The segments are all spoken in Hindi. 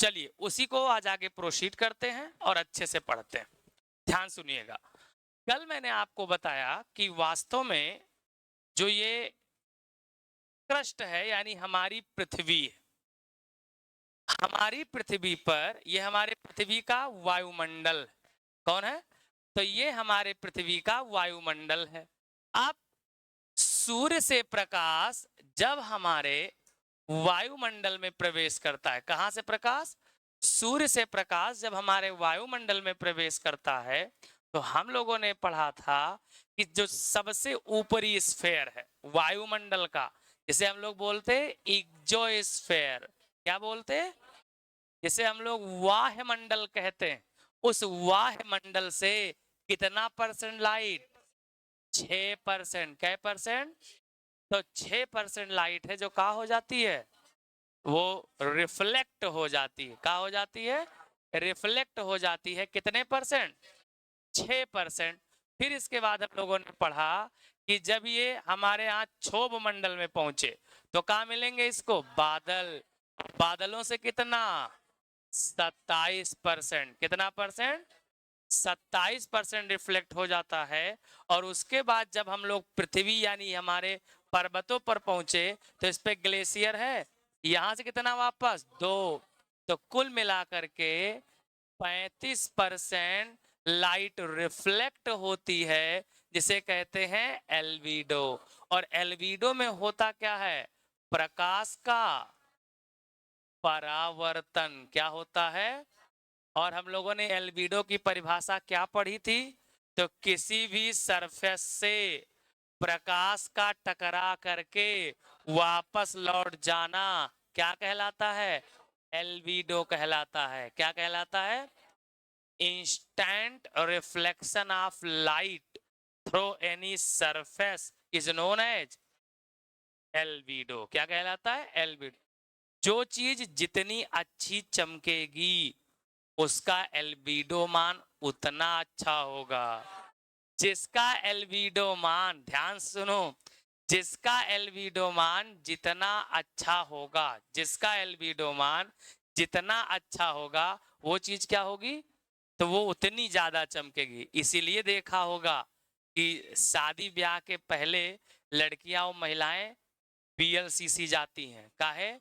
चलिए उसी को आज आगे प्रोसीड करते हैं और अच्छे से पढ़ते हैं। ध्यान सुनिएगा। कल मैंने आपको बताया कि वास्तव में जो ये क्रस्ट है यानी हमारी पृथ्वी है, हमारी पृथ्वी पर ये हमारे पृथ्वी का वायुमंडल कौन है? तो ये हमारे पृथ्वी का वायुमंडल है। अब सूर्य से प्रकाश जब हमारे वायुमंडल में प्रवेश करता है, कहां से प्रकाश? सूर्य से प्रकाश जब हमारे वायुमंडल में प्रवेश करता है तो हम लोगों ने पढ़ा था कि जो सबसे ऊपरी स्फेयर है वायुमंडल का, जिसे हम लोग बोलते इग्जोस्फेयर, क्या बोलते? जिसे हम लोग वायुमंडल कहते हैं, उस वायुमंडल से कितना परसेंट लाइट? 6%। क्या परसेंट? तो 6% लाइट है जो का हो जाती है, वो रिफ्लेक्ट हो जाती है। का हो जाती है? रिफ्लेक्ट हो जाती है। कितने परसेंट? 6%। फिर इसके बाद हम लोगों ने पढ़ा कि जब ये हमारे यहाँ क्षोभ मंडल में पहुंचे तो कहा मिलेंगे इसको? बादल। बादलों से कितना? 27%। कितना परसेंट? 27% रिफ्लेक्ट हो जाता है। और उसके बाद जब हम लोग पृथ्वी यानी हमारे पर्वतों पर पहुंचे तो इस पे ग्लेशियर है, यहां से कितना वापस? 2। तो कुल मिलाकर के 35% लाइट रिफ्लेक्ट होती है, जिसे कहते हैं एल्बिडो। और एल्बिडो में होता क्या है? प्रकाश का परावर्तन। क्या होता है? और हम लोगों ने एल्बिडो की परिभाषा क्या पढ़ी थी? तो किसी भी सरफेस से प्रकाश का टकरा करके वापस लौट जाना क्या कहलाता है? एल्बिडो कहलाता है। क्या कहलाता है? Instant reflection of light through any surface is known as albedo. क्या कहलाता है? एल्बिडो। जो चीज जितनी अच्छी चमकेगी उसका एल्बिडो मान उतना अच्छा होगा। जिसका एल्बिडो मान, ध्यान सुनो, जिसका एल्बिडो मान जितना अच्छा होगा, जिसका एल्बिडो मान जितना अच्छा होगा, वो चीज क्या होगी? तो वो उतनी ज्यादा चमकेगी। इसीलिए देखा होगा कि शादी ब्याह के पहले लड़कियां और महिलाएं बीएलसीसी जाती हैं। काहे?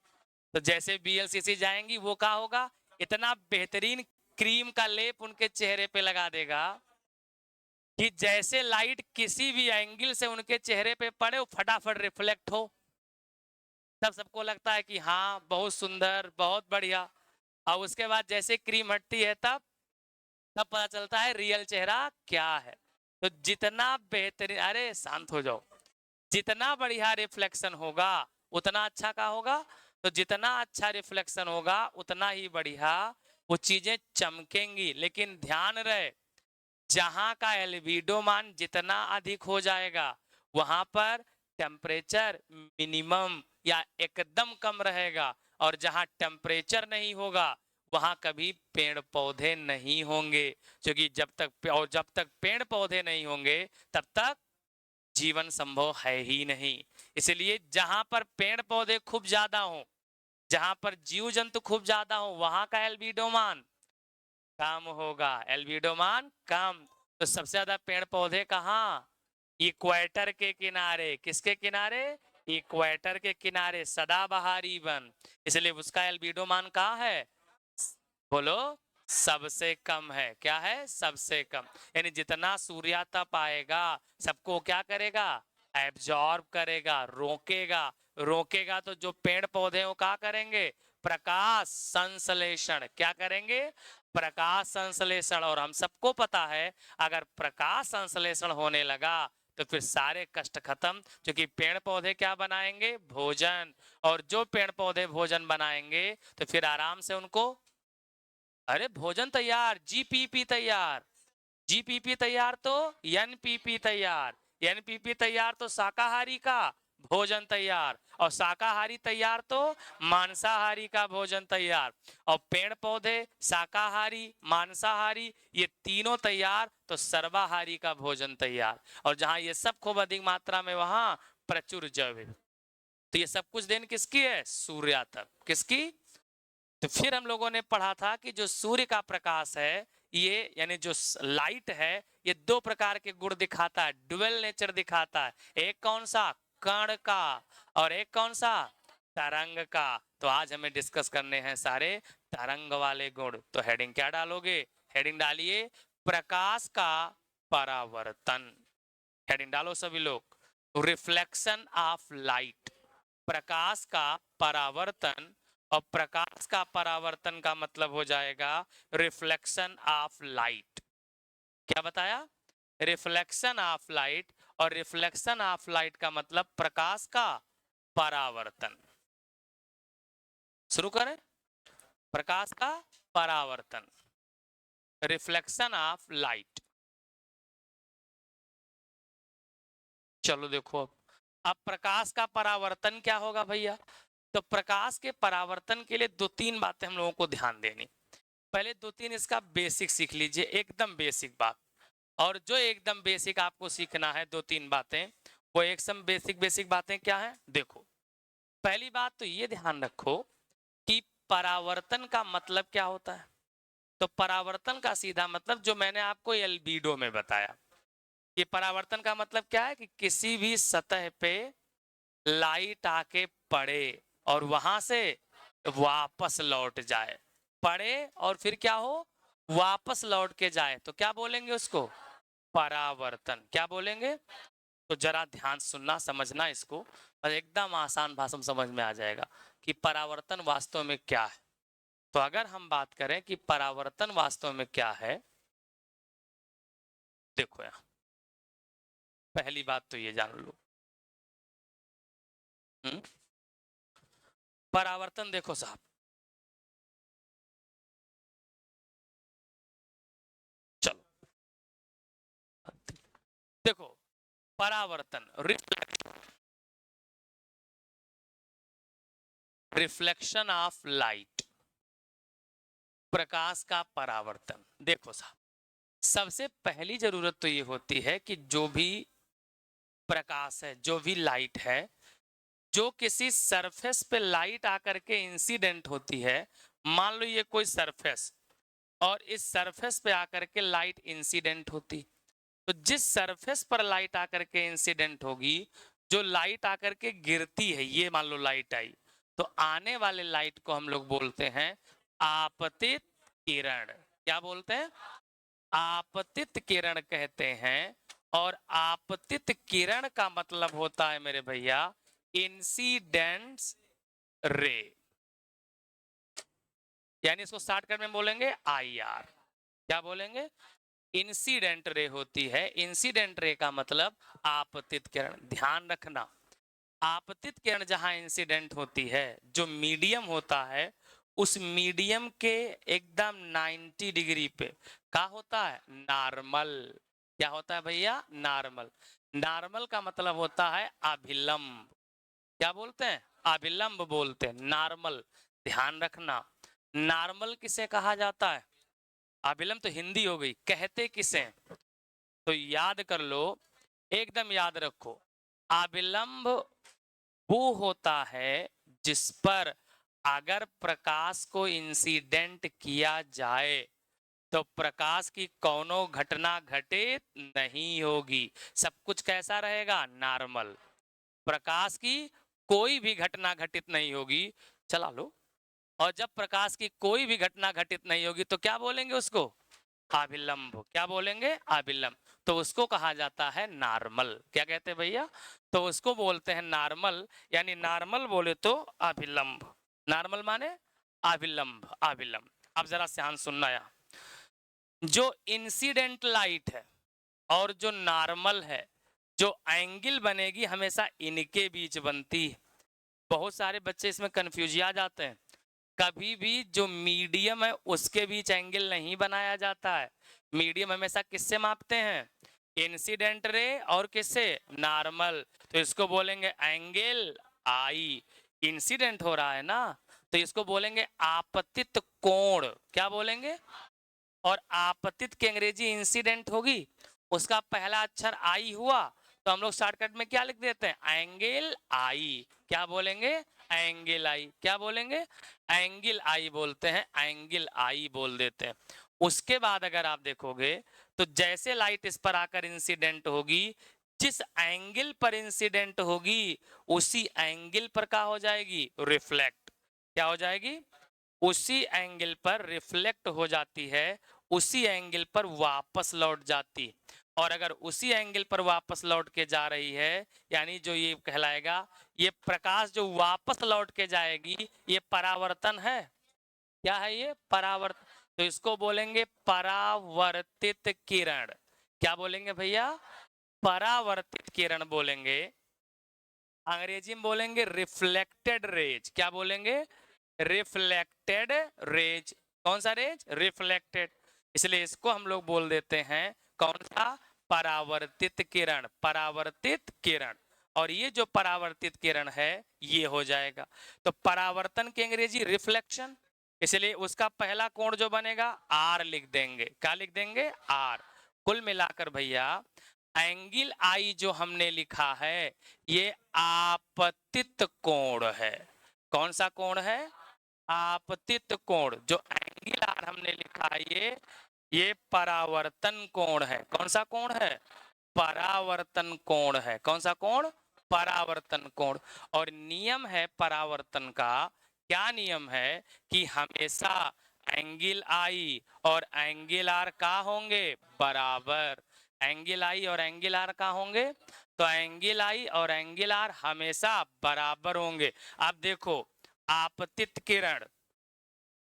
तो जैसे बीएलसीसी जाएंगी वो क्या होगा? इतना बेहतरीन क्रीम का लेप उनके चेहरे पे लगा देगा कि जैसे लाइट किसी भी एंगल से उनके चेहरे पे पड़े वो फटाफट रिफ्लेक्ट हो। तब सबको लगता है कि हाँ बहुत सुंदर, बहुत बढ़िया। और उसके बाद जैसे क्रीम हटती है तब तब पता चलता है रियल चेहरा क्या है। तो जितना बेहतरीन, अरे शांत हो जाओ, जितना बढ़िया रिफ्लेक्शन होगा उतना अच्छा का होगा। तो जितना अच्छा रिफ्लेक्शन होगा उतना ही बढ़िया वो चीजें चमकेंगी। लेकिन ध्यान रहे, जहां का एल्बिडो मान जितना अधिक हो जाएगा वहां पर टेम्परेचर मिनिमम या एकदम कम रहेगा। और जहां टेम्परेचर नहीं होगा वहां कभी पेड़ पौधे नहीं होंगे, क्योंकि जब तक पेड़ पौधे नहीं होंगे तब तक जीवन संभव है ही नहीं। इसलिए जहां पर पेड़ पौधे खूब ज्यादा हो, जहां पर जीव जंतु खूब ज्यादा हो, वहां का एल्बिडो मान कम होगा। एल्बिडो मान कम। तो सबसे ज्यादा पेड़ पौधे कहाँ? इक्वेटर के किनारे। किसके किनारे? इक्वेटर के किनारे, सदाबहारी वन। इसलिए उसका एल्बिडो मान कहाँ है? बोलो, सबसे कम है। क्या है? सबसे कम। यानी जितना सूर्यातप आएगा सबको क्या करेगा? एब्जॉर्ब करेगा, रोकेगा। रोकेगा तो जो पेड़ पौधे हो क्या करेंगे? प्रकाश संश्लेषण। क्या करेंगे? प्रकाश संश्लेषण। और हम सबको पता है अगर प्रकाश संश्लेषण होने लगा तो फिर सारे कष्ट खत्म, क्योंकि पेड़ पौधे क्या बनाएंगे? भोजन। और जो पेड़ पौधे भोजन बनाएंगे तो फिर आराम से उनको, अरे भोजन तैयार, जीपीपी तैयार। जीपीपी तैयार तो एनपीपी तैयार। एनपीपी तैयार तो शाकाहारी का भोजन तैयार। और शाकाहारी तैयार तो मांसाहारी का भोजन तैयार। और पेड़ पौधे शाकाहारी, मांसाहारी, ये तीनों तैयार तो सर्वाहारी का भोजन तैयार। और जहां ये सब खूब अधिक मात्रा में वहां प्रचुर जैव है। तो ये सब कुछ देन किसकी है? सूर्यातप। किसकी? तो फिर हम लोगों ने पढ़ा था कि जो सूर्य का प्रकाश है, ये यानी जो लाइट है, ये दो प्रकार के गुण दिखाता है, डुअल नेचर दिखाता है। एक कौन सा? कण का, और एक कौन सा? तरंग का। तो आज हमें डिस्कस करने हैं सारे तरंग वाले गुण। तो हेडिंग क्या डालोगे? हेडिंग डालिए प्रकाश का परावर्तन। हेडिंग डालो सभी लोग, रिफ्लेक्शन ऑफ लाइट, प्रकाश का परावर्तन। और प्रकाश का परावर्तन का मतलब हो जाएगा रिफ्लेक्शन ऑफ लाइट। क्या बताया? रिफ्लेक्शन ऑफ लाइट, और रिफ्लेक्शन ऑफ लाइट का मतलब प्रकाश का परावर्तन। शुरू करें, प्रकाश का परावर्तन, रिफ्लेक्शन ऑफ लाइट। चलो देखो अब प्रकाश का परावर्तन क्या होगा भैया? तो प्रकाश के परावर्तन के लिए दो तीन बातें हम लोगों को ध्यान देनी। पहले दो तीन इसका बेसिक सीख लीजिए, एकदम बेसिक बात। और जो एकदम बेसिक आपको सीखना है दो तीन बातें, वो एकदम बेसिक बेसिक बातें क्या है? देखो, पहली बात तो ये ध्यान रखो कि परावर्तन का मतलब क्या होता है। तो परावर्तन का सीधा मतलब जो मैंने आपको एल्बिडो में बताया, कि परावर्तन का मतलब क्या है कि किसी भी सतह पे लाइट आके पड़े और वहां से वापस लौट जाए, पड़े और फिर क्या हो? वापस लौट के जाए, तो क्या बोलेंगे उसको? परावर्तन। क्या बोलेंगे? तो जरा ध्यान सुनना, समझना इसको, और एकदम आसान भाषा में समझ में आ जाएगा कि परावर्तन वास्तव में क्या है। तो अगर हम बात करें कि परावर्तन वास्तव में क्या है, देखो यहाँ पहली बात तो ये जान लो। परावर्तन देखो साहब, चलो देखो, परावर्तन रिफ्लेक्शन ऑफ लाइट, प्रकाश का परावर्तन। देखो साहब, सबसे पहली जरूरत तो ये होती है कि जो भी प्रकाश है, जो भी लाइट है, जो किसी सरफेस पे लाइट आकर के इंसिडेंट होती है, मान लो ये कोई सरफेस, और इस सरफेस पे आकर के लाइट इंसिडेंट होती, तो जिस सरफेस पर लाइट आकर के इंसिडेंट होगी, जो लाइट आकर के गिरती है, ये मान लो लाइट आई, तो आने वाले लाइट को हम लोग बोलते हैं आपतित किरण। क्या बोलते हैं? आपतित किरण कहते हैं। और आपतित किरण का मतलब होता है मेरे भैया इंसिडेंस रे, यानी इसको शॉर्टकट में बोलेंगे IR। क्या बोलेंगे? इंसिडेंट रे होती है। इंसिडेंट रे का मतलब आपतित किरण। ध्यान रखना, आपतित किरण जहां इंसिडेंट होती है, जो मीडियम होता है, उस मीडियम के एकदम 90 डिग्री पे क्या होता है? नॉर्मल। क्या होता है भैया? नॉर्मल। नॉर्मल का मतलब होता है अभिलंब। क्या बोलते हैं? अभिलंब बोलते हैं, नॉर्मल। ध्यान रखना, नॉर्मल किसे कहा जाता है? अभिलंब तो हिंदी हो गई, कहते किसे? तो याद कर लो, एकदम याद रखो, अभिलंब वो होता है जिस पर अगर प्रकाश को इंसिडेंट किया जाए तो प्रकाश की कौनो घटना घटित नहीं होगी। सब कुछ कैसा रहेगा? नॉर्मल। प्रकाश की कोई भी घटना घटित नहीं होगी। चला लो, और जब प्रकाश की कोई भी घटना घटित नहीं होगी तो क्या बोलेंगे उसको? अभिलंब। क्या बोलेंगे? अभिलंब। तो उसको कहा जाता है नॉर्मल। क्या कहते हैं भैया? तो उसको बोलते हैं नॉर्मल, यानी नॉर्मल बोले तो अभिलंब। नॉर्मल माने अभिलंब, अभिलंब। अब जरा ध्यान सुनना, यहाँ जो इंसिडेंट लाइट है और जो नॉर्मल है, जो एंगल बनेगी हमेशा इनके बीच बनती है। बहुत सारे बच्चे इसमें कंफ्यूज आ जाते हैं। कभी भी जो मीडियम है उसके बीच एंगल नहीं बनाया जाता है। मीडियम हमेशा किससे मापते हैं? इंसिडेंट रे और किससे? नॉर्मल। तो इसको बोलेंगे एंगल आई। इंसिडेंट हो रहा है ना, तो इसको बोलेंगे आपतित कोण। क्या बोलेंगे? और आपतित की अंग्रेजी इंसिडेंट होगी, उसका पहला अक्षर आई हुआ, तो हम लोग शॉर्टकट में क्या लिख देते हैं? एंगल आई। क्या बोलेंगे? एंगल आई। क्या बोलेंगे? एंगल आई बोलते हैं, एंगल आई बोल देते हैं। उसके बाद अगर आप देखोगे तो जैसे लाइट इस पर आकर इंसिडेंट होगी, जिस एंगल पर इंसिडेंट होगी उसी एंगल पर क्या हो जाएगी? रिफ्लेक्ट। क्या हो जाएगी? उसी एंगल पर रिफ्लेक्ट हो जाती है, उसी एंगल पर वापस लौट जाती। और अगर उसी एंगल पर वापस लौट के जा रही है, यानी जो ये कहलाएगा, ये प्रकाश जो वापस लौट के जाएगी, ये परावर्तन है। क्या है ये? परावर्तन। तो इसको बोलेंगे परावर्तित किरण। क्या बोलेंगे भैया? परावर्तित किरण बोलेंगे। अंग्रेजी में बोलेंगे रिफ्लेक्टेड रेज। क्या बोलेंगे? Reflected raise. कौन सा रेज? रिफ्लेक्टेड। इसलिए इसको हम लोग बोल देते हैं कौन सा? परावर्तित किरण। परावर्तित किरण। और ये जो परावर्तित किरण है ये हो जाएगा। तो परावर्तन की अंग्रेजी रिफ्लेक्शन, इसलिए उसका पहला कोण जो बनेगा आर लिख देंगे। क्या लिख देंगे? आर। कुल मिलाकर भैया एंगल आई जो हमने लिखा है ये आपतित कोण है। कौन सा कोण है? आपतित कोण। जो एंगल आर हमने लिखा है ये परावर्तन कोण है। कौन सा कोण है? परावर्तन कोण है। कौन सा कोण? परावर्तन कोण। और नियम है परावर्तन का, क्या नियम है? कि हमेशा एंगल आई और एंगल आर का होंगे? बराबर। एंगल आई और एंगल आर का होंगे? तो एंगल आई और एंगल आर हमेशा बराबर होंगे। अब देखो, आपतित किरण,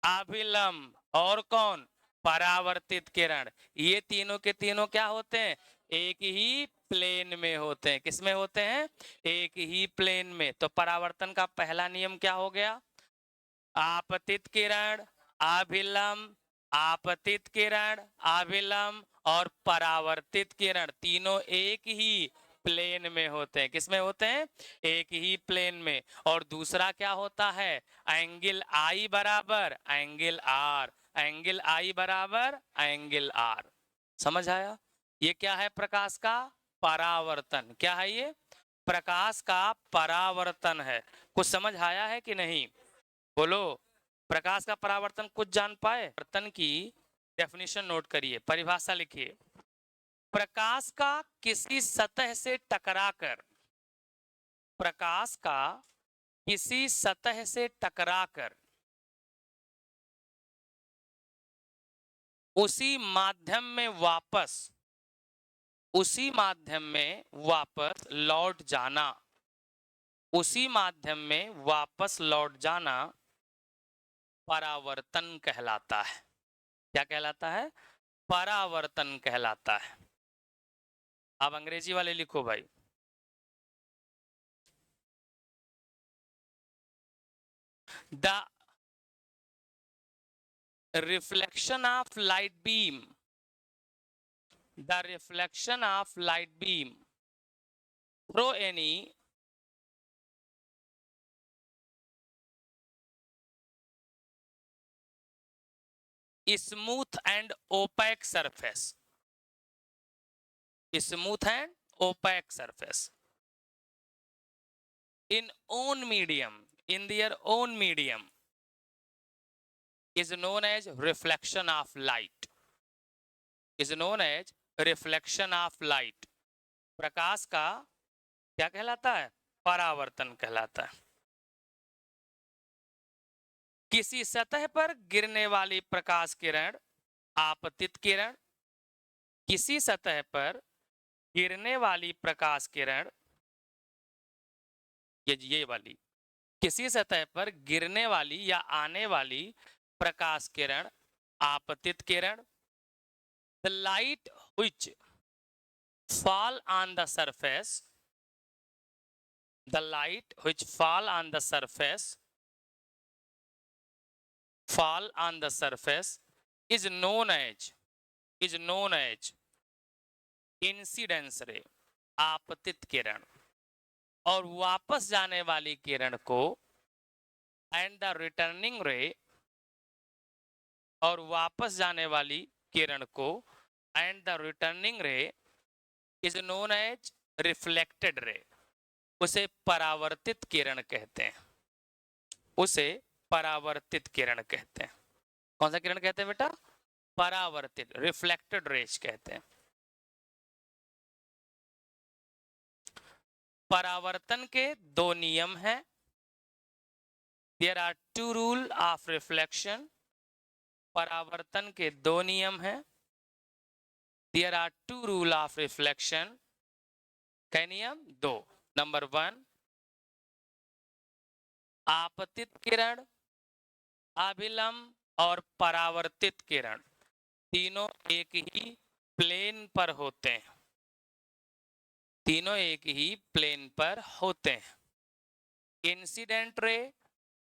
अभिलंब और कौन? परावर्तित किरण। ये तीनों के तीनों क्या होते हैं? एक ही प्लेन में होते हैं। किस में होते हैं? एक ही प्लेन में। तो परावर्तन का पहला नियम क्या हो गया? आपतित किरण, अभिलंब, आपतित किरण, अभिलंब और परावर्तित किरण तीनों एक ही प्लेन में होते हैं। किस में होते हैं? एक ही प्लेन में। और दूसरा क्या होता है? एंगल आई बराबर एंगल आर। एंगल आई बराबर एंगल आर। समझ आया? ये क्या है? प्रकाश का परावर्तन। क्या है ये? प्रकाश का परावर्तन है। कुछ समझ आया है कि नहीं? बोलो। प्रकाश का परावर्तन कुछ जान पाए? परावर्तन की डेफिनेशन नोट करिए, परिभाषा लिखिए। प्रकाश का किसी सतह से टकराकर, प्रकाश का किसी सतह से टकराकर उसी माध्यम में वापस लौट जाना, उसी माध्यम में वापस लौट जाना परावर्तन कहलाता है। क्या कहलाता है? परावर्तन कहलाता है। अब अंग्रेजी वाले लिखो भाई। The reflection of light beam, the reflection of light beam through any smooth and opaque surface, smooth and opaque surface in own medium, in their own medium, is known as reflection of light, is known as reflection of light। प्रकाश का क्या कहलाता है? परावर्तन कहलाता है। किसी सतह पर गिरने वाली प्रकाश किरण आपतित किरण, किसी सतह पर गिरने वाली प्रकाश किरण, ये वाली, किसी सतह पर गिरने वाली या आने वाली प्रकाश किरण आपतित किरण। The light which fall on the surface, the light which fall on the surface, fall on the surface is known as incidence रे, आपतित किरण। और वापस जाने वाली किरण को एंड द रिटर्निंग रे, और वापस जाने वाली किरण को and the returning ray is known as reflected ray, उसे परावर्तित किरण कहते हैं। उसे परावर्तित किरण कहते हैं। कौन सा किरण कहते हैं बेटा? परावर्तित, रिफ्लेक्टेड रेज कहते हैं। परावर्तन के दो नियम हैं। There are two rule of reflection. परावर्तन के दो नियम हैं। There are two rule of reflection. क्या नियम? दो। नंबर 1, आपतित किरण, अभिलंब और परावर्तित किरण तीनों एक ही प्लेन पर होते हैं। तीनों एक ही प्लेन पर होते हैं। Incident ray,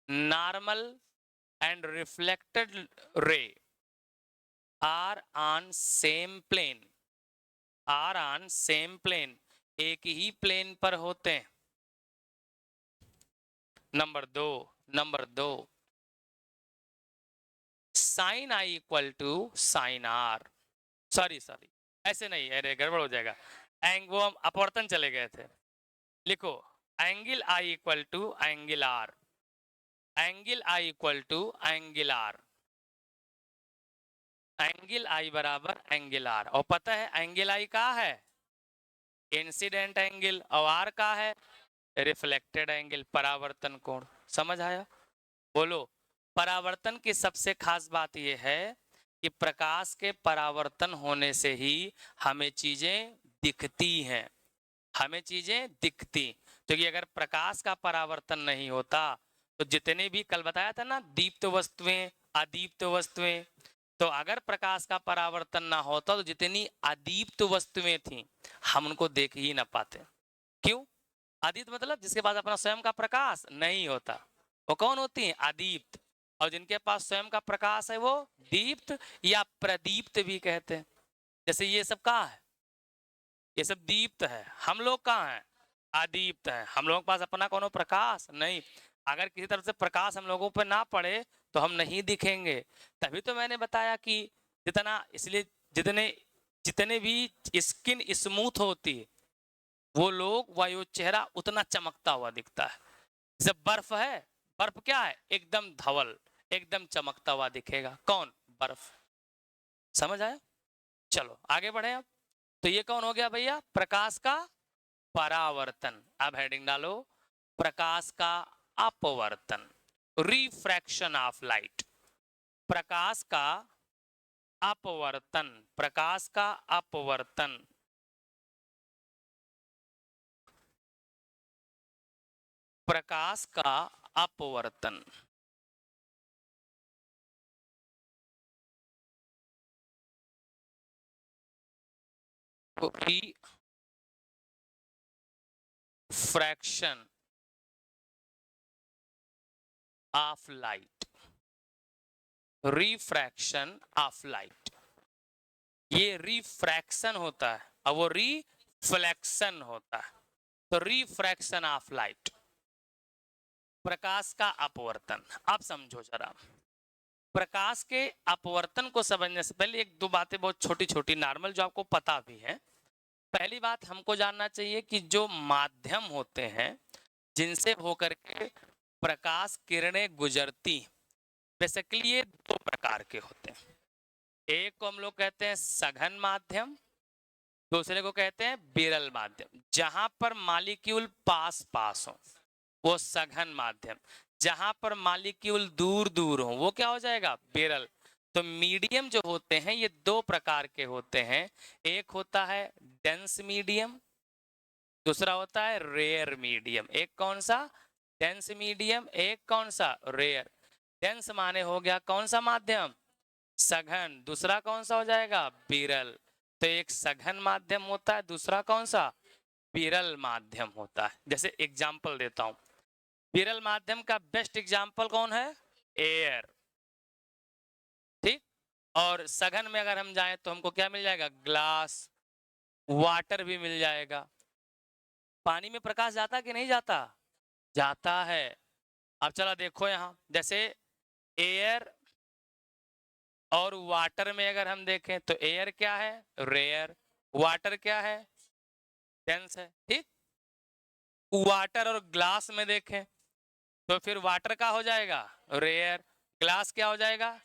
normal and reflected ray are on same plane. Are on same plane, एक ही प्लेन पर होते हैं। नंबर दो, sine I equal to sine R. Sorry ऐसे नहीं, अरे गड़बड़ हो जाएगा। वो हम अपवर्तन चले गए थे। लिखो angle I equal to angle R. Angle I equal to angle R. Angle I बराबर एंगल आर। और पता है एंगल आई का है? Incident angle. और आर का है? रिफ्लेक्टेड एंगल, परावर्तन कोण। समझ आया? बोलो। परावर्तन की सबसे खास बात यह है कि प्रकाश के परावर्तन होने से ही हमें चीजें दिखती हैं। हमें चीजें दिखती, क्योंकि अगर प्रकाश का परावर्तन नहीं होता तो जितने भी, कल बताया था ना, दीप्त वस्तुएं, अदीप्त वस्तुएं, तो अगर प्रकाश का परावर्तन ना होता तो जितनी अदीप्त वस्तुएं थी हम उनको देख ही ना पाते। क्यों? अदीप्त मतलब जिसके पास अपना स्वयं का प्रकाश नहीं होता। वो कौन होती है? अदीप्त। और जिनके पास स्वयं का प्रकाश है वो दीप्त या प्रदीप्त भी कहते हैं। जैसे ये सब कहाँ है? ये सब दीप्त है। हम लोग कहाँ हैं? अदीप्त है। हम लोगों के पास अपना कोनो प्रकाश नहीं। अगर किसी तरफ से प्रकाश हम लोगों पर ना पड़े तो हम नहीं दिखेंगे। तभी तो मैंने बताया कि जितना, इसलिए जितने जितने भी स्किन स्मूथ होती है वो लोग, वायु चेहरा उतना चमकता हुआ दिखता है। जैसे बर्फ है, बर्फ क्या है? एकदम धवल, एकदम चमकता हुआ दिखेगा। कौन? बर्फ। समझ आया? चलो आगे बढ़े। अब तो ये कौन हो गया भैया? प्रकाश का परावर्तन। अब हेडिंग डालो, प्रकाश का अपवर्तन, रिफ्रैक्शन ऑफ लाइट। प्रकाश का अपवर्तन, प्रकाश का अपवर्तन। प्रकाश का अपवर्तन। Fraction of light. Refraction of light. ये रिफ्रैक्शन होता है और वो रिफ्लेक्शन होता है। तो रिफ्रैक्शन ऑफ लाइट, प्रकाश का अपवर्तन। अब समझो जरा, प्रकाश के अपवर्तन को समझने से पहले एक दो बातें बहुत छोटी छोटी नॉर्मल जो आपको पता भी है। पहली बात हमको जानना चाहिए कि जो माध्यम होते हैं जिनसे होकर के प्रकाश किरणें गुजरती, बेसिकली ये दो प्रकार के होते हैं। एक को हम लोग कहते हैं सघन माध्यम, दूसरे को कहते हैं विरल माध्यम। जहां पर मॉलिक्यूल पास पास हो वो सघन माध्यम, जहां पर मॉलिक्यूल दूर दूर हो वो क्या हो जाएगा? विरल। तो मीडियम जो होते हैं ये दो प्रकार के होते हैं। एक होता है डेंस मीडियम, दूसरा होता है रेयर मीडियम। एक कौन सा? Dense medium. एक कौन सा? रेयर। डेंस माने हो गया कौन सा माध्यम? सघन। दूसरा कौन सा हो जाएगा? विरल। तो एक सघन माध्यम होता है, दूसरा कौन सा? विरल माध्यम होता है। जैसे एग्जाम्पल देता हूं, विरल माध्यम का बेस्ट एग्जाम्पल कौन है? एयर। ठीक। और सघन में अगर हम जाएं तो हमको क्या मिल जाएगा? ग्लास, वाटर भी मिल जाएगा। पानी में प्रकाश जाता कि नहीं जाता? जाता है। अब चला देखो यहां, जैसे एयर और वाटर में अगर हम देखें तो एयर क्या है? रेयर। वाटर क्या है? डेंस है। ठीक। वाटर और ग्लास में देखें तो फिर वाटर का हो जाएगा रेयर, ग्लास क्या हो जाएगा,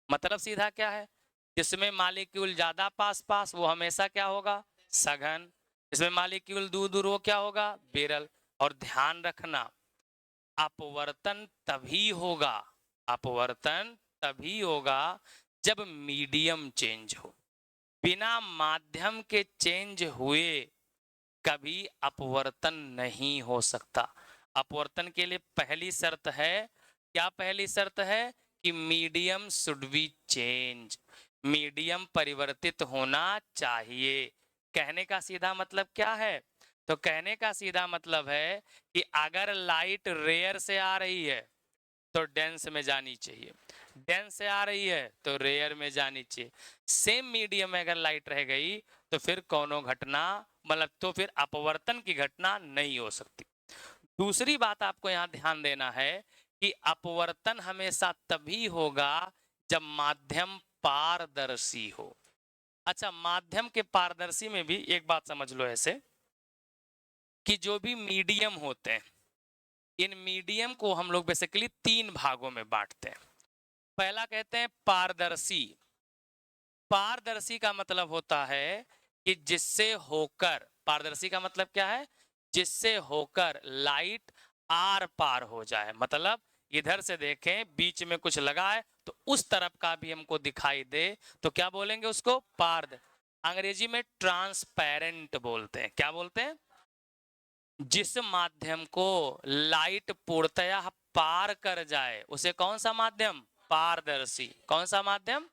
मतलब सीधा क्या है, जिसमें मालिक्यूल ज्यादा पास पास वो हमेशा क्या होगा, सघन, इसमें मालिक्यूल दूर दूर वो क्या होगा, विरल। और ध्यान रखना, अपवर्तन तभी होगा, अपवर्तन तभी होगा जब मीडियम चेंज हो। बिना माध्यम के चेंज हुए कभी अपवर्तन नहीं हो सकता। अपवर्तन के लिए पहली शर्त है, क्या पहली शर्त है, कि medium should be change, medium परिवर्तित होना चाहिए। कहने का सीधा मतलब क्या है, तो कहने का सीधा मतलब है कि अगर लाइट रेयर से आ रही है तो डेंस में जानी चाहिए, डेंस से आ रही है तो रेयर में जानी चाहिए। सेम मीडियम में अगर लाइट रह गई तो फिर कोनो घटना, मतलब तो फिर अपवर्तन की घटना नहीं हो सकती। दूसरी बात आपको यहाँ ध्यान देना है कि अपवर्तन हमेशा तभी होगा जब माध्यम पारदर्शी हो। अच्छा, माध्यम के पारदर्शी में भी एक बात समझ लो ऐसे कि जो भी मीडियम होते हैं, इन मीडियम को हम लोग बेसिकली तीन भागों में बांटते हैं। पहला कहते हैं पारदर्शी। पारदर्शी का मतलब होता है कि जिससे होकर, पारदर्शी का मतलब क्या है, जिससे होकर लाइट आर पार हो जाए, मतलब इधर से देखें बीच में कुछ लगा है तो उस तरफ का भी हमको दिखाई दे, तो क्या बोलेंगे उसको, पारद, अंग्रेजी में ट्रांसपेरेंट बोलते हैं। क्या बोलते हैं, जिस माध्यम को लाइट पूर्णतः पार कर जाए उसे कौन सा माध्यम, पारदर्शी। कौन सा माध्यम,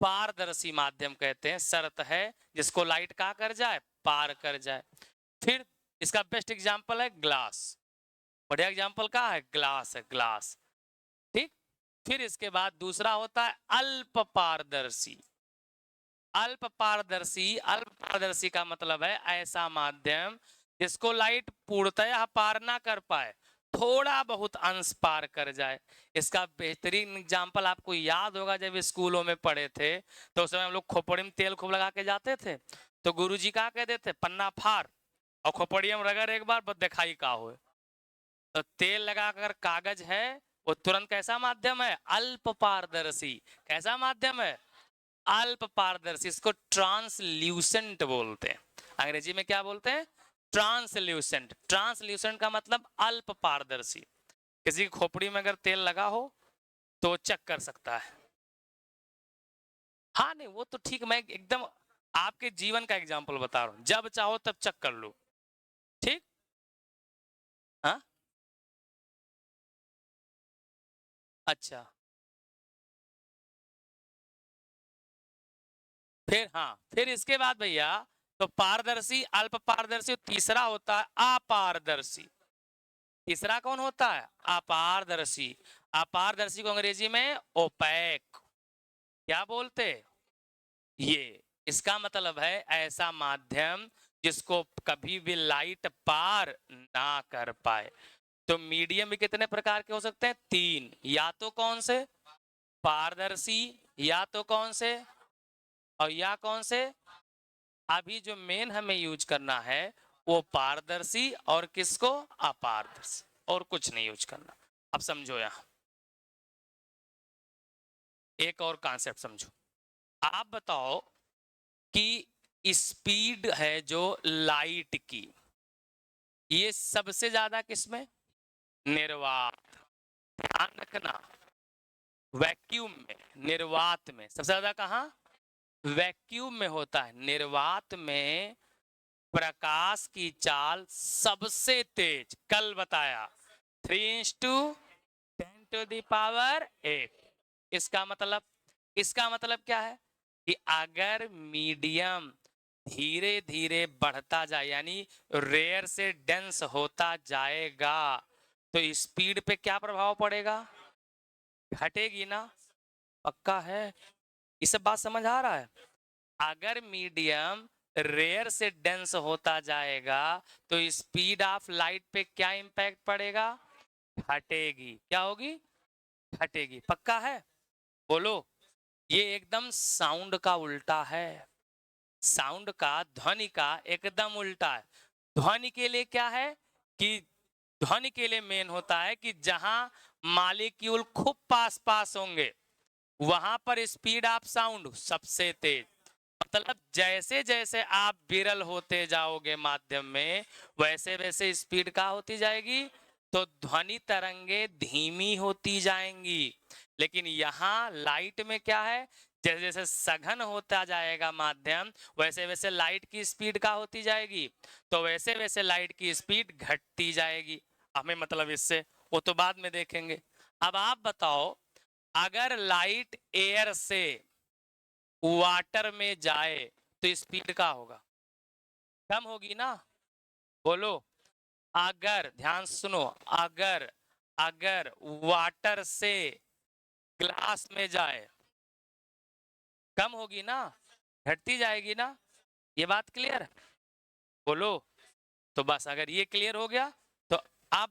पारदर्शी माध्यम कहते हैं। शर्त है जिसको लाइट का कर जाए, पार कर जाए। फिर इसका बेस्ट एग्जांपल है ग्लास, बढ़िया एग्जांपल का है, ग्लास है, ग्लास, ठीक। फिर इसके बाद दूसरा होता है अल्प पारदर्शी। अल्प पारदर्शी, अल्प पारदर्शी का मतलब है ऐसा माध्यम जिसको लाइट पूर्णतः पार ना कर पाए, थोड़ा बहुत अंश पार कर जाए। इसका बेहतरीन एग्जांपल आपको याद होगा, जब स्कूलों में पढ़े थे तो उस समय हम लोग खोपड़ी में तेल खूब लगा के जाते थे, तो गुरुजी क्या कहते थे, पन्ना फाड़ और खोपड़ी में रगड़ एक बार, बस दिखाई का हो। तो तेल लगाकर कागज है वो तुरंत कैसा माध्यम है, अल्प पारदर्शी। कैसा माध्यम है, अल्प पारदर्शी। इसको ट्रांसल्यूसेंट बोलते हैं। अंग्रेजी में क्या बोलते हैं, ट्रांसल्यूसेंट। ट्रांसल्यूसेंट का मतलब अल्प पारदर्शी। किसी की खोपड़ी में अगर तेल लगा हो तो वो चेक कर सकता है। हाँ नहीं वो तो ठीक, मैं एकदम आपके जीवन का एग्जाम्पल बता रहा हूं, जब चाहो तब चेक कर लो, ठीक। हाँ, अच्छा, फिर हाँ, फिर इसके बाद भैया, तो पारदर्शी, अल्प पारदर्शी, तीसरा होता है अपारदर्शी। तीसरा कौन होता है, अपारदर्शी। अपारदर्शी को अंग्रेजी में ओपैक क्या बोलते, ये इसका मतलब है ऐसा माध्यम जिसको कभी भी लाइट पार ना कर पाए। तो मीडियम भी कितने प्रकार के हो सकते हैं, तीन, या तो कौन से, पारदर्शी, या तो कौन से, और या कौन से। अभी जो मेन हमें यूज करना है वो पारदर्शी और किसको, अपारदर्शी, और कुछ नहीं यूज करना। अब समझो, यहां एक और कॉन्सेप्ट समझो। आप बताओ कि स्पीड है जो लाइट की, ये सबसे ज्यादा किसमें, निर्वात, ध्यान रखना, वैक्यूम में, निर्वात में सबसे ज्यादा कहां, वैक्यूम में होता है। निर्वात में प्रकाश की चाल सबसे तेज, कल बताया, 3×10⁸। इसका मतलब क्या है कि अगर मीडियम धीरे धीरे बढ़ता जाए, यानी रेयर से डेंस होता जाएगा, तो स्पीड पे क्या प्रभाव पड़ेगा, घटेगी ना, पक्का है। ये सब बात समझ आ रहा है। अगर मीडियम रेयर से डेंस होता जाएगा तो स्पीड ऑफ लाइट पे क्या इंपैक्ट पड़ेगा, घटेगी। क्या होगी, घटेगी, पक्का है, बोलो। ये एकदम साउंड का उल्टा है, साउंड का, ध्वनि का एकदम उल्टा है। ध्वनि के लिए क्या है कि ध्वनि के लिए मेन होता है कि जहां मालिक्यूल खूब पास पास होंगे वहां पर स्पीड ऑफ साउंड सबसे तेज। मतलब जैसे जैसे आप विरल होते जाओगे माध्यम में वैसे वैसे स्पीड का होती जाएगी, तो ध्वनि तरंगे धीमी होती जाएंगी। लेकिन यहाँ लाइट में क्या है, जैसे जैसे सघन होता जाएगा माध्यम वैसे वैसे लाइट की स्पीड का होती जाएगी, तो वैसे वैसे लाइट की स्पीड घटती जाएगी। हमें मतलब इससे वो तो बाद में देखेंगे। अब आप बताओ, अगर लाइट एयर से वाटर में जाए तो स्पीड का होगा, कम होगी ना। बोलो, अगर ध्यान सुनो, अगर अगर वाटर से ग्लास में जाए कम होगी ना, घटती जाएगी ना। ये बात क्लियर? बोलो। तो बस अगर ये क्लियर हो गया तो अब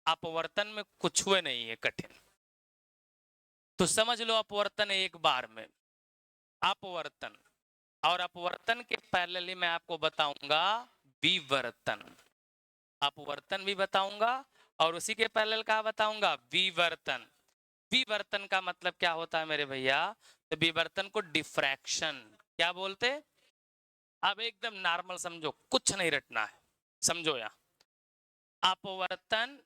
अपवर्तन में कुछ हुए नहीं है कठिन, तो समझ लो अपवर्तन एक बार में। अपवर्तन और अपवर्तन के पैरेलली मैं आपको बताऊंगा विवर्तन। अपवर्तन भी बताऊंगा और उसी के पैरेलल का बताऊंगा विवर्तन। विवर्तन का मतलब क्या होता है मेरे भैया, तो विवर्तन को डिफ्रैक्शन क्या बोलते। अब एकदम नॉर्मल समझो, कुछ नहीं रटना है, समझो। यहाँ अपवर्तन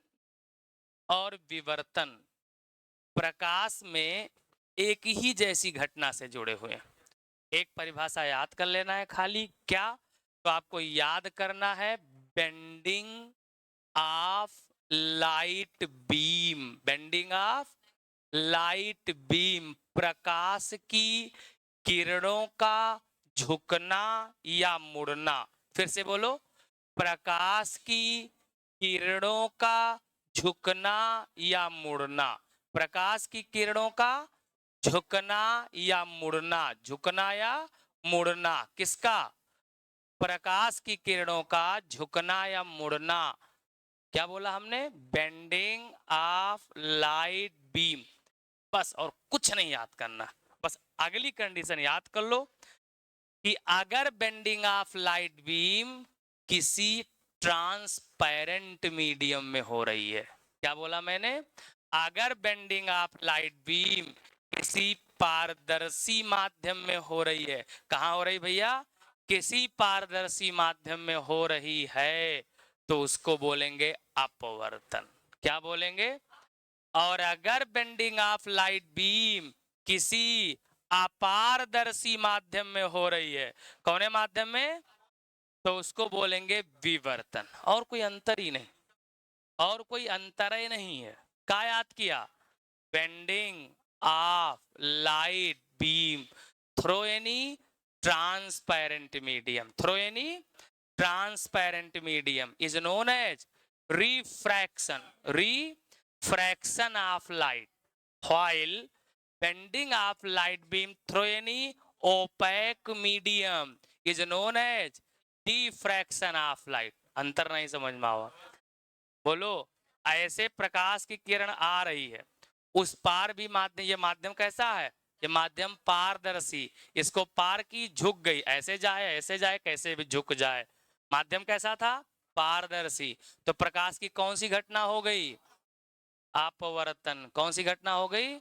और विवर्तन प्रकाश में एक ही जैसी घटना से जुड़े हुए हैं। एक परिभाषा याद कर लेना है खाली, क्या, तो आपको याद करना है bending of light beam. Bending of light beam, प्रकाश की किरणों का झुकना या मुड़ना। फिर से बोलो, प्रकाश की किरणों का झुकना या मुड़ना। प्रकाश की किरणों का झुकना या मुड़ना। झुकना या मुड़ना किसका, प्रकाश की किरणों का झुकना या मुड़ना। क्या बोला हमने, बेंडिंग ऑफ लाइट बीम। बस और कुछ नहीं याद करना, बस अगली कंडीशन याद कर लो कि अगर बेंडिंग ऑफ लाइट बीम किसी ट्रांसपेरेंट मीडियम में हो रही है। क्या बोला मैंने, अगर बेंडिंग ऑफ लाइट बीम किसी पारदर्शी माध्यम में हो रही है। कहां हो रही भैया, किसी पारदर्शी माध्यम में हो रही है, तो उसको बोलेंगे अपवर्तन। क्या बोलेंगे, और अगर बेंडिंग ऑफ लाइट बीम किसी अपारदर्शी माध्यम में हो रही है, कौन है माध्यम में, तो उसको बोलेंगे विवर्तन। और कोई अंतर ही नहीं, और कोई अंतर ही नहीं है। क्या याद किया, bending of light beam through any transparent medium, through any transparent medium is known as refraction. Refraction of light, while bending of light beam through any opaque medium is known as diffraction of light. अंतर नहीं समझ में आवा। बोलो, ऐसे प्रकाश की किरण आ रही है, उस पार भी माध्यम, ये माध्यम कैसा है, ये माध्यम पारदर्शी, इसको पार की झुक गई, ऐसे जाए कैसे भी झुक जाए। माध्यम कैसा था, पारदर्शी, तो प्रकाश की कौन सी घटना हो गई, अपवर्तन। कौन सी घटना हो गई,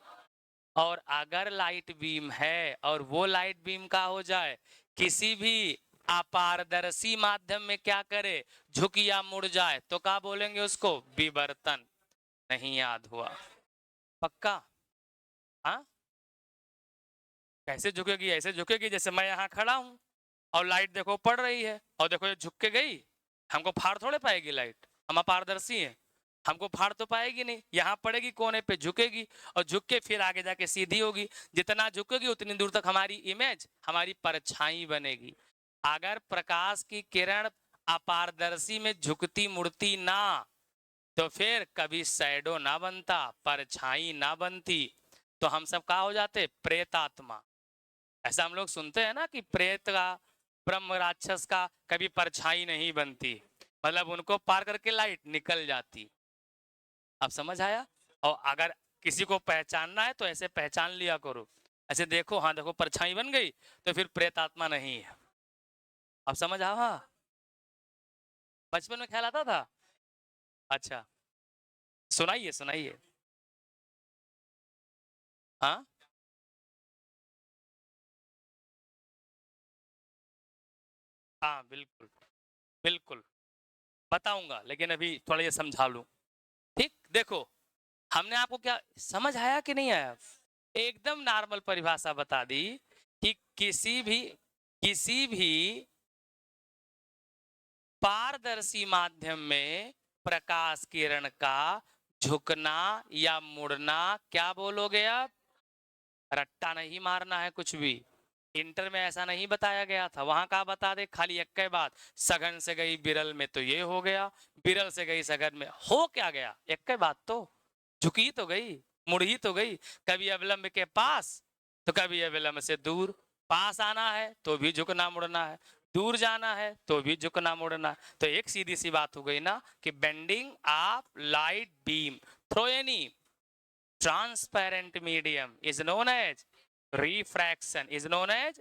और अगर लाइट बीम है और वो लाइट बीम का हो जाए किसी भी अपारदर्शी माध्यम में, क्या करे, झुक या मुड़ जाए, तो क्या बोलेंगे उसको, विवर्तन। नहीं याद हुआ, पक्का। हाँ, कैसे झुकेगी, ऐसे झुकेगी जैसे मैं यहाँ खड़ा हूं और लाइट देखो पड़ रही है, और देखो ये झुक के गई, हमको फाड़ थोड़े पाएगी लाइट, हम अपारदर्शी हैं, हमको फाड़ तो पाएगी नहीं, यहाँ पड़ेगी कोने पे झुकेगी, और झुक के फिर आगे जाके सीधी होगी। जितना झुकेगी उतनी दूर तक हमारी इमेज, हमारी परछाई बनेगी। अगर प्रकाश की किरण अपारदर्शी में झुकती मुड़ती ना, तो फिर कभी शैडो ना बनता, परछाई ना बनती, तो हम सब क्या हो जाते, प्रेतात्मा। ऐसा हम लोग सुनते हैं ना कि प्रेत का, ब्रह्म राक्षस का कभी परछाई नहीं बनती, मतलब उनको पार करके लाइट निकल जाती। अब समझ आया। और अगर किसी को पहचानना है तो ऐसे पहचान लिया करो, ऐसे देखो, हाँ देखो परछाई बन गई, तो फिर प्रेतात्मा नहीं है। अब समझ आवा, बचपन में ख्याल आता था। अच्छा, सुनाइए सुनाइए। हाँ हाँ बिल्कुल बिल्कुल बताऊंगा, लेकिन अभी थोड़ा ये समझा लूं। ठीक, देखो हमने आपको क्या समझ आया कि नहीं आया? एकदम नॉर्मल परिभाषा बता दी कि किसी भी पारदर्शी माध्यम में प्रकाश किरण का झुकना या मुड़ना, क्या बोलोगे आप? रट्टा नहीं मारना है कुछ भी। इंटर में ऐसा नहीं बताया गया था, वहां का बता दे खाली एक के बात, सघन से गई बिरल में तो ये हो गया, बिरल से गई सघन में हो क्या गया, एक के बात तो झुकी तो गई, मुड़ी तो गई। कभी अविलंब के पास तो कभी अविलंब से दूर, पास आना है तो भी झुकना मुड़ना है, दूर जाना है तो भी झुकना मुड़ना है। तो एक सीधी सी बात हो गई ना कि bending of light beam through any transparent medium is known as refraction, is known as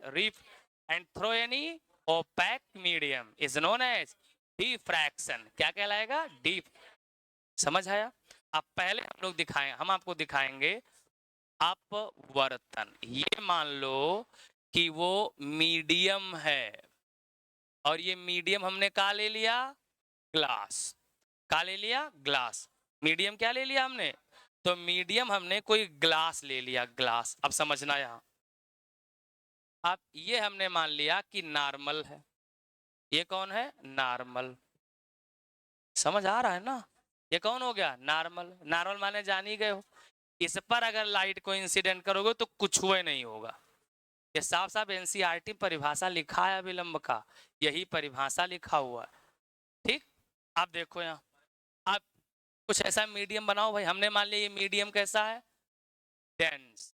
and through any opaque medium is known as diffraction। क्या कहलाएगा? डीप। समझ आया? अब पहले हम लोग दिखाएं, हम आपको दिखाएंगे अपवर्तन। ये मान लो कि वो मीडियम है, और ये मीडियम हमने कहा ले लिया, ग्लास। क्या ले लिया? ग्लास। मीडियम क्या ले लिया हमने? तो मीडियम हमने कोई ग्लास ले लिया, ग्लास। अब समझना यहां, अब ये हमने मान लिया कि नॉर्मल है। ये कौन है? नॉर्मल। समझ आ रहा है ना? ये कौन हो गया? नॉर्मल। नॉर्मल माने जान ही गए हो। इस पर अगर लाइट को इंसिडेंट करोगे तो कुछ हुए नहीं होगा। ये साफ साफ एनसीईआरटी परिभाषा लिखा है अविलंब का, यही परिभाषा लिखा हुआ है। ठीक, आप देखो यहाँ, आप कुछ ऐसा मीडियम बनाओ भाई। हमने मान लिया ये मीडियम कैसा है? डेंस।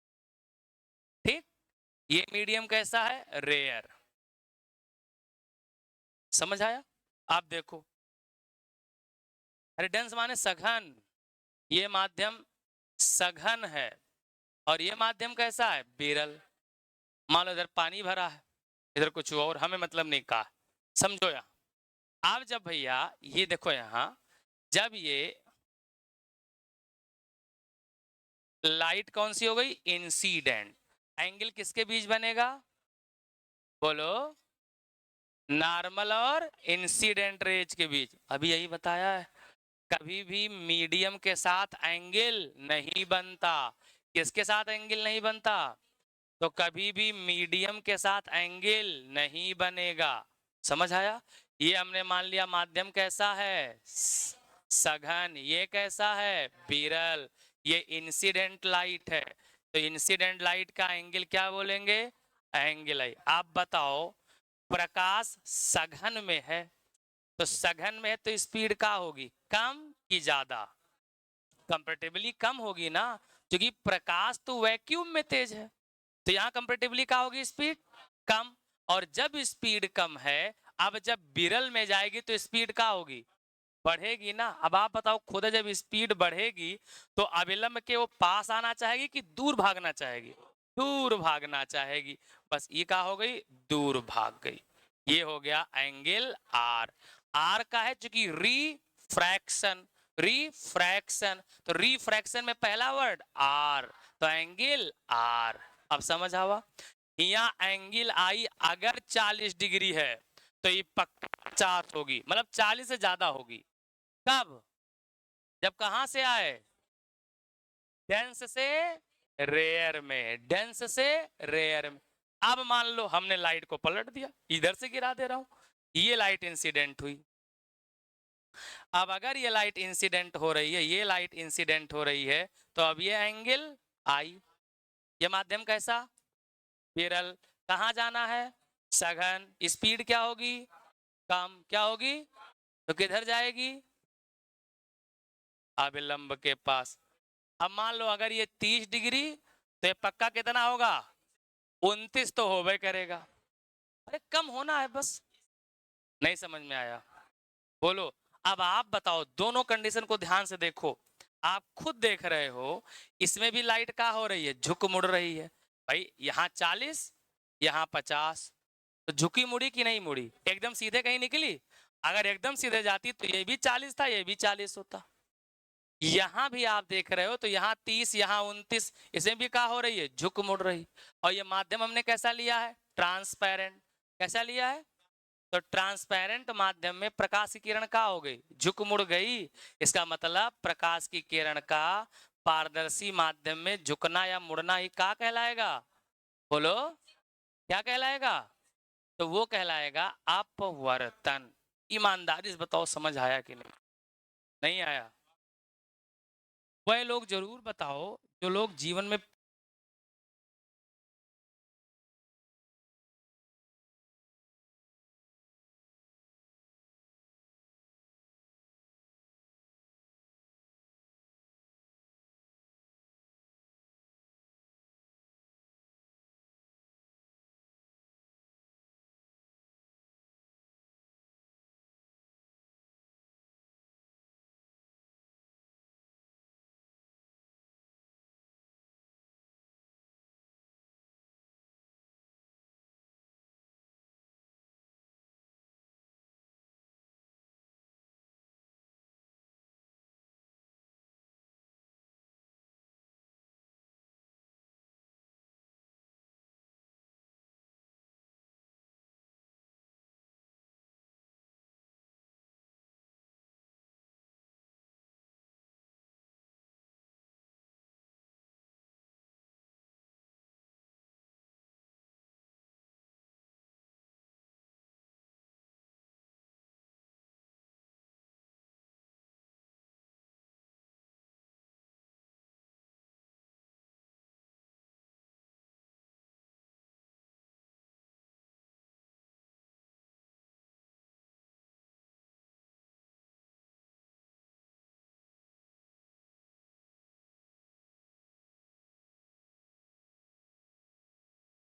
ठीक, ये मीडियम कैसा है? रेयर। समझ आया? आप देखो, अरे डेंस माने सघन, ये माध्यम सघन है, और ये माध्यम कैसा है? विरल। मान लो इधर पानी भरा है, इधर कुछ और, हमें मतलब नहीं कहा। समझो यहाँ, आप जब भैया ये देखो यहाँ, जब ये लाइट कौन सी हो गई? इंसिडेंट। एंगल किसके बीच बनेगा? बोलो। नॉर्मल और इंसिडेंट रेज के बीच। अभी यही बताया है, कभी भी मीडियम के साथ एंगल नहीं बनता। किसके साथ एंगल नहीं बनता? तो कभी भी मीडियम के साथ एंगल नहीं बनेगा। समझ आया? ये हमने मान लिया माध्यम कैसा है? सघन। ये कैसा है? विरल। ये इंसिडेंट लाइट है, तो इंसिडेंट लाइट का एंगल क्या बोलेंगे? एंगल आई। आप बताओ, प्रकाश सघन में है, तो सघन में है तो स्पीड क्या होगी? कम की ज्यादा? कंपैरेटिवली कम होगी ना, क्योंकि प्रकाश तो वैक्यूम में तेज है। तो यहाँ कंपैरेटिवली क्या होगी? स्पीड कम। और जब स्पीड कम है, अब जब विरल में जाएगी तो स्पीड क्या होगी? बढ़ेगी ना। अब आप बताओ खुद, जब स्पीड बढ़ेगी तो अविलंब के वो पास आना चाहेगी कि दूर भागना चाहेगी? दूर भागना चाहेगी। बस ये क्या हो गई? दूर भाग गई। ये हो गया एंगल आर। आर का है चूंकि रिफ्रैक्शन, रिफ्रैक्शन, तो रिफ्रैक्शन में पहला वर्ड आर, तो एंगल आर। अब समझ आवा? यहाँ एंगल आई अगर 40 डिग्री है तो ये पक्का 50 होगी, मतलब 40 से ज्यादा होगी। कब? जब कहां से आए? डेंस से रेयर में, डेंस से रेयर में। अब मान लो हमने लाइट को पलट दिया, इधर से गिरा दे रहा हूं, ये लाइट इंसिडेंट हुई। अब अगर ये लाइट इंसिडेंट हो रही है, ये लाइट इंसिडेंट हो रही है, तो अब ये एंगल आई। ये माध्यम कैसा? विरल। कहां जाना है? सघन। स्पीड क्या होगी? कम। क्या होगी? तो किधर जाएगी? अविलंब के पास। अब मान लो अगर ये 30 डिग्री, तो ये पक्का कितना होगा? 29 तो होवे करेगा। अरे कम होना है बस। नहीं समझ में आया? बोलो। अब आप बताओ, दोनों कंडीशन को ध्यान से देखो। आप खुद देख रहे हो, इसमें भी लाइट क्या हो रही है? झुक मुड़ रही है। भाई यहाँ 40, यहाँ 50, तो झुकी मुड़ी कि नहीं मुड़ी? एकदम सीधे कहीं निकली? अगर एकदम सीधे जाती तो ये भी 40 था, ये भी 40 होता। यहां भी आप देख रहे हो तो यहाँ 30, यहाँ 29, इसमें भी क्या हो रही है, झुक मुड़ रही। और ये माध्यम हमने कैसा लिया है, ट्रांसपेरेंट। कैसा लिया है, तो ट्रांसपेरेंट माध्यम में प्रकाश की किरण क्या हो गई, झुक मुड़ गई। इसका मतलब प्रकाश की किरण का पारदर्शी माध्यम में झुकना या मुड़ना ही क्या कहलाएगा, बोलो क्या कहलाएगा, तो वो कहलाएगा अपवर्तन। ईमानदारी से बताओ समझ आया कि नहीं, नहीं आया। वह लोग जरूर बताओ जो लोग जीवन में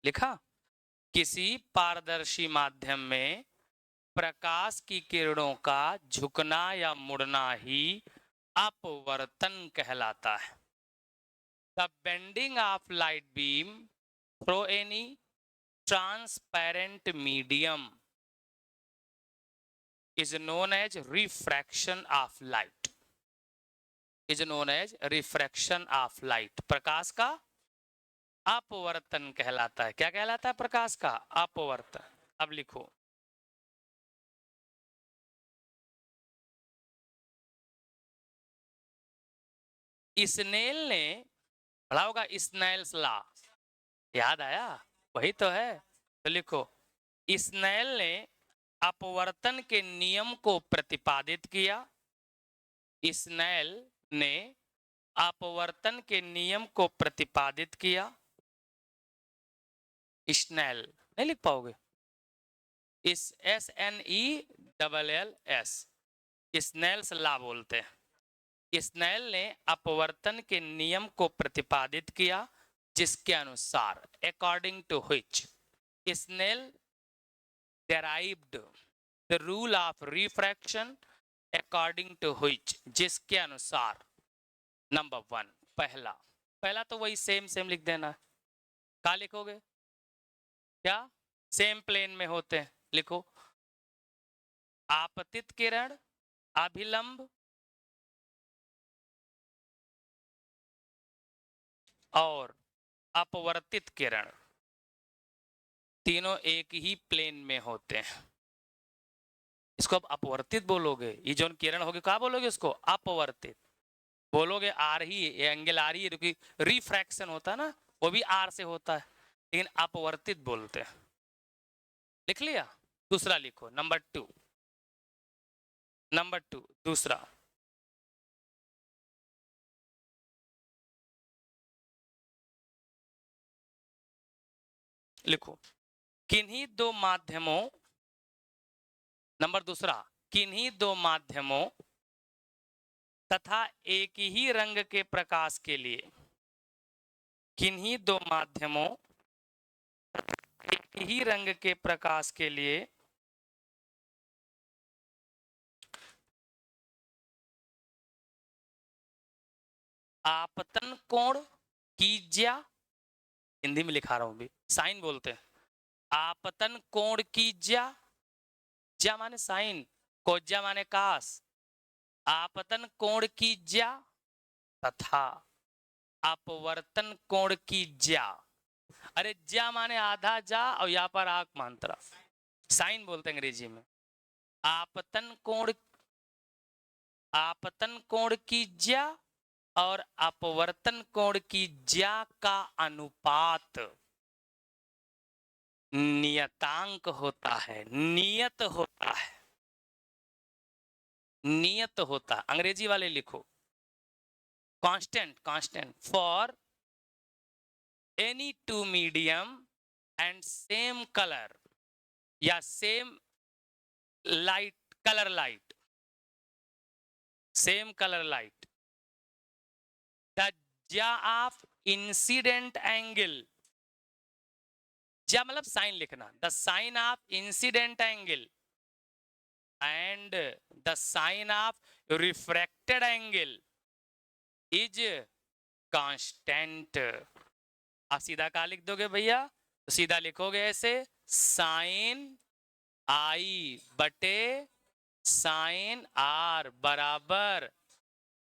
लिखा, किसी पारदर्शी माध्यम में प्रकाश की किरणों का झुकना या मुड़ना ही अपवर्तन कहलाता है। The bending of light beam through any transparent medium is known as refraction of light, is known as refraction of light। प्रकाश का अपवर्तन कहलाता है। क्या कहलाता है, प्रकाश का अपवर्तन। अब लिखो, स्नेल ने पढ़ा होगा, स्नेल्स लॉ, याद आया, वही तो है। तो लिखो, स्नेल ने अपवर्तन के नियम को प्रतिपादित किया। स्नेल ने अपवर्तन के नियम को प्रतिपादित किया। स्नेल नहीं लिख पाओगे, इस SNELLS, स्नेल्स लॉ बोलते हैं। स्नेल ने अपवर्तन के नियम को प्रतिपादित किया जिसके अनुसार, according to which Snell derived the rule of refraction, according to which, जिसके अनुसार, नंबर 1, पहला पहला तो वही सेम सेम लिख देना। क्या लिखोगे, क्या सेम प्लेन में होते हैं, लिखो, आपतित किरण, अभिलंब और अपवर्तित किरण, तीनों एक ही प्लेन में होते हैं। इसको अब अपवर्तित बोलोगे, ये जो किरण होगी क्या बोलोगे, इसको अपवर्तित बोलोगे। आर ही एंगल आ रही है, क्योंकि रिफ्रैक्शन होता है ना, वो भी आर से होता है, लेकिन अपवर्तित बोलते हैं। लिख लिया। दूसरा लिखो, नंबर 2, नंबर 2 दूसरा, लिखो, किन्हीं दो माध्यमों, नंबर दूसरा, किन्हीं दो माध्यमों तथा एक ही रंग के प्रकाश के लिए, किन्हीं दो माध्यमों एक ही रंग के प्रकाश के लिए आपतन कोण कीज्या, हिंदी में लिखा रहा हूं भी, साइन बोलते हैं, आपतन कोण कीज्या, ज्या माने साइन, कोज्या माने काश, आपतन कोण कीज्या तथा अपवर्तन कोण की ज्या, अरे ज्या माने आधा जा और यहाँ पर आंख मात्रा, साइन बोलते हैं अंग्रेजी में। आपतन कोण की ज्या और अपवर्तन कोण की ज्या का अनुपात नियतांक होता है, नियत होता है, नियत होता है। अंग्रेजी वाले लिखो constant, constant for any two medium and same colour या same light, colour light, same colour light, the ज्या ऑफ इंसिडेंट एंगल, ज्या मतलब साइन लिखना, the sine of incident angle and the sign of refracted angle is constant। आप सीधा क्या लिख दोगे भैया, तो सीधा लिखोगे ऐसे साइन आई बटे साइन आर बराबर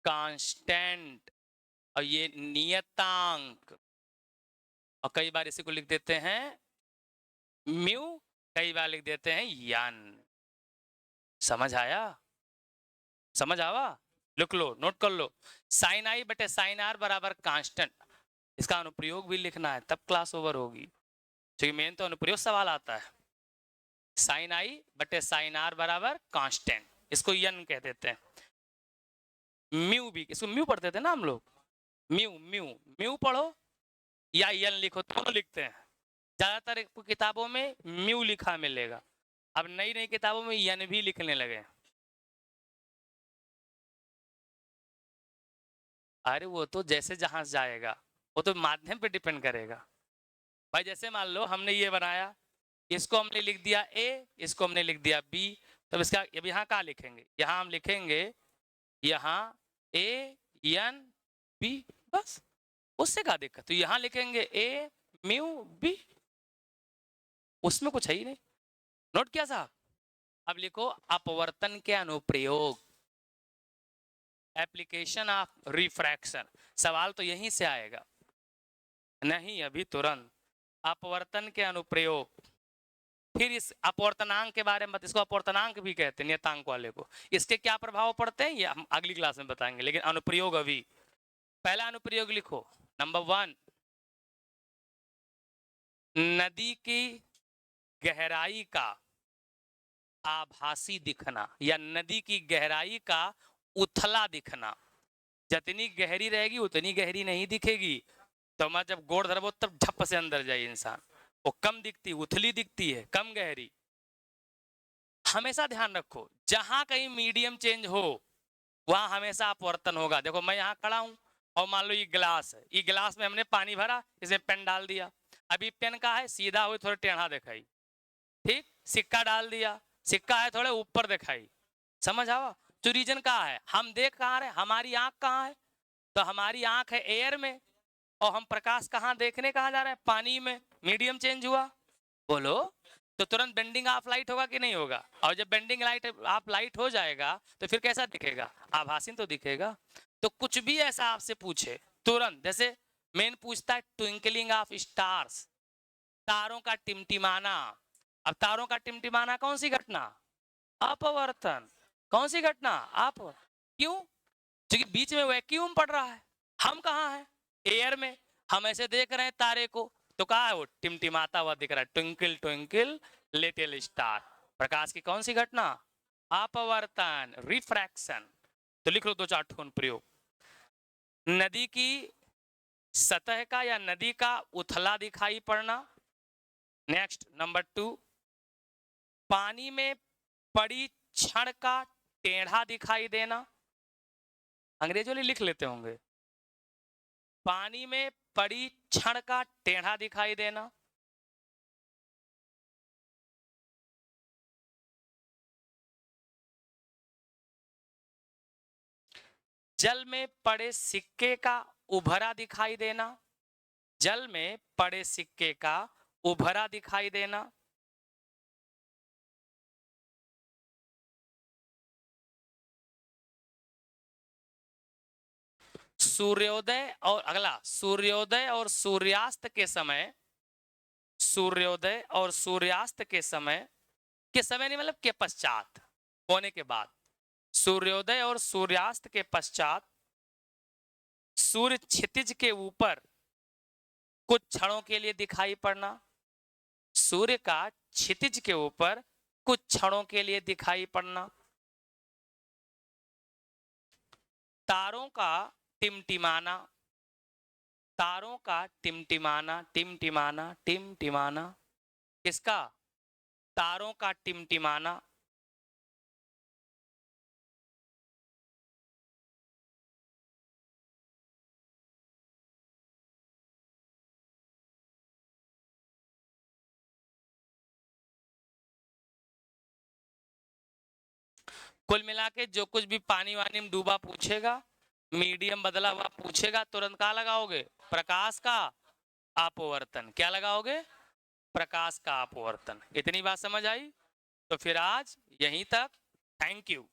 कांस्टेंट, और ये नियतांक, और कई बार इसी को लिख देते हैं म्यू, कई बार लिख देते हैं यन। समझ आया, समझ आवा, लिख लो, नोट कर लो, साइन आई बटे साइन आर बराबर कांस्टेंट। इसका अनुप्रयोग भी लिखना है तब क्लास ओवर होगी, क्योंकि मेन तो अनुप्रयोग सवाल आता है। साइन आई बटे साइन आर बराबर कांस्टेंट, इसको यन कह देते हैं। म्यू भी, इसको म्यू पढ़ते थे ना हम लोग, म्यू म्यू म्यू पढ़ो या यन लिखो, दोनों लिखते हैं। ज्यादातर किताबों में म्यू लिखा मिलेगा, अब नई नई किताबों में यन भी लिखने लगे। अरे वो तो जैसे जहां जाएगा, वो तो माध्यम पे डिपेंड करेगा भाई। जैसे मान लो हमने ये बनाया, इसको हमने लिख दिया ए, इसको हमने लिख दिया बी, तब इसका अब यहाँ कहाँ लिखेंगे, यहाँ हम लिखेंगे यहाँ ए एन बी, बस, उससे क्या दिक्कत, तो यहाँ लिखेंगे ए म्यू बी, उसमें कुछ है ही नहीं। नोट किया साहब। अब लिखो अपवर्तन के अनुप्रयोग, एप्लीकेशन ऑफ रिफ्रैक्शन, सवाल तो यहीं से आएगा, नहीं अभी तुरंत। अपवर्तन के अनुप्रयोग, फिर इस अपवर्तनांक के बारे में, इसको अपवर्तनांक भी कहते हैं नियतांक वाले को, इसके क्या प्रभाव पड़ते हैं ये हम अगली क्लास में बताएंगे, लेकिन अनुप्रयोग अभी। पहला अनुप्रयोग लिखो, नंबर 1, नदी की गहराई का आभासी दिखना या नदी की गहराई का उथला दिखना। जितनी गहरी रहेगी उतनी गहरी नहीं दिखेगी, तो मैं जब गोड़ धरबो तब झप से अंदर जाए इंसान, वो कम दिखती, उथली दिखती है, कम गहरी। हमेशा ध्यान रखो, जहां कहीं मीडियम चेंज हो वहां हमेशा अपवर्तन होगा। देखो मैं यहाँ खड़ा हूं और मान लो ये गिलास है, ये गिलास में हमने पानी भरा, इसमें पेन डाल दिया, अभी पेन का है सीधा हुई थोड़ा टेढ़ा दिखाई, ठीक, सिक्का डाल दिया, सिक्का है थोड़े ऊपर दिखाई, समझ आओ। तो रीजन कहाँ है, हम देख कहाँ रहे, हमारी आंख कहाँ है, तो हमारी आंख है एयर में, और हम प्रकाश कहाँ देखने कहाँ जा रहे हैं, पानी में, मीडियम चेंज हुआ, बोलो, तो तुरंत बेंडिंग ऑफ लाइट होगा कि नहीं होगा, और जब बेंडिंग लाइट ऑफ लाइट हो जाएगा तो फिर कैसा दिखेगा, आभासी तो दिखेगा। तो कुछ भी ऐसा आपसे पूछे तुरंत, जैसे मेन पूछता है ट्विंकलिंग ऑफ स्टार्स, तारों का टिमटिमाना, अब तारों का टिमटिमाना कौन सी घटना, अपवर्तन, कौन सी घटना, आप, क्यों, क्योंकि बीच में वैक्यूम पड़ रहा है, हम कहाँ हैं, एयर में, हम ऐसे देख रहे हैं तारे को, तो कहा है वो टिमटिमाता हुआ दिख रहा है, ट्विंकल ट्विंकल लिटिल स्टार, प्रकाश की कौन सी घटना, अपवर्तन, रिफ्रैक्शन। तो लिख लो 2-4 ठोन प्रयोग, नदी की सतह का या नदी का उथला दिखाई पड़ना। नेक्स्ट नंबर 2, पानी में पड़ी क्षण का टेढ़ा दिखाई देना, अंग्रेजी वाले लिख लेते होंगे, पानी में पड़ी क्षण का टेढ़ा दिखाई देना। जल में पड़े सिक्के का उभरा दिखाई देना, जल में पड़े सिक्के का उभरा दिखाई देना। सूर्योदय और अगला सूर्योदय और सूर्यास्त के समय, सूर्योदय और सूर्यास्त के समय नहीं मतलब के पश्चात, होने के बाद, सूर्योदय और सूर्यास्त के पश्चात सूर्य क्षितिज के ऊपर कुछ क्षणों के लिए दिखाई पड़ना, सूर्य का क्षितिज के ऊपर कुछ क्षणों के लिए दिखाई पड़ना, तारों का टिमटिमाना, तारों का टिमटिमाना, टिमटिमाना, टिमटिमाना, किसका? तारों का टिमटिमाना, कुल मिला के जो कुछ भी पानी वानी में डूबा पूछेगा, मीडियम बदला हुआ पूछेगा, तुरंत क्या लगाओगे? प्रकाश का अपवर्तन। क्या लगाओगे? प्रकाश का अपवर्तन। इतनी बात समझ आई? तो फिर आज यहीं तक। Thank you.